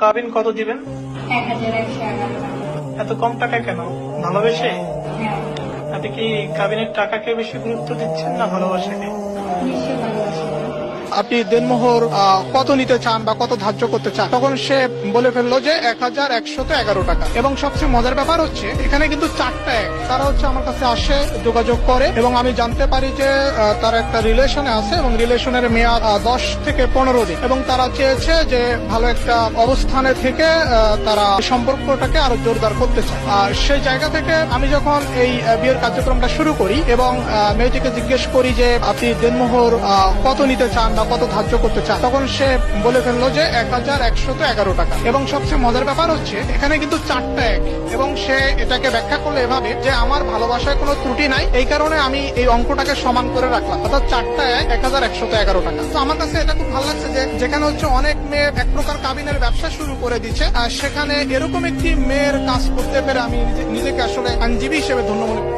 কাবিন কত দিবেন? 1111 টাকা। এত কম টাকা কেন? ভালোবেসে? হ্যাঁ, আপনি কি কাবিনের টাকাকে বেশি গুরুত্ব দিচ্ছেন না ভালোবাসাকে? নিশ্চয়ই ভালোবাসি। আপনি দেনমোহর কত নিতে চান বা কত ধার্য করতে চান, তখন সে বলে ফেললো যে 1111 টাকা। এবং সবচেয়ে মজার ব্যাপার হচ্ছে এখানে কিন্তু 4টা এক তারা হচ্ছে আমার কাছে আসে, যোগাযোগ করে এবং আমি জানতে পারি যে তারা একটা রিলেশনে আছে এবং রিলেশনের মেয়াদ 10 থেকে 15 দিন এবং তারা চেয়েছে যে ভালো একটা অবস্থানে থেকে তারা সম্পর্কটাকে আরো জোরদার করতে চায়। আর সেই জায়গা থেকে আমি যখন এই বিয়ের কার্যক্রমটা শুরু করি এবং মেয়েটিকে জিজ্ঞেস করি যে আপনি দেনমোহর কত নিতে চান বা কত ধার্য করতে চান, তখন সে বলে ফেললো যে 1111 টাকা। এবং সবচেয়ে মজার ব্যাপার হচ্ছে এখানে কিন্তু 4টা এক এবং সে এটাকে ব্যাখ্যা করলো এভাবে যে আমার ভালোবাসায় কোনো ত্রুটি নাই, এই কারণে আমি এই অঙ্কটাকে সমান করে রাখলাম, অর্থাৎ 4টা এক 1111 টাকা। তো আমার কাছে এটা খুব ভালো লাগছে যে যেখানে হচ্ছে অনেক মেয়ে এক প্রকার কাবিনের ব্যবসা শুরু করে দিচ্ছে, আর সেখানে এরকম একটি মেয়ের কাজ করতে পেরে আমি নিজেকে আসলে আইনজীবী হিসেবে ধন্য মনে করি।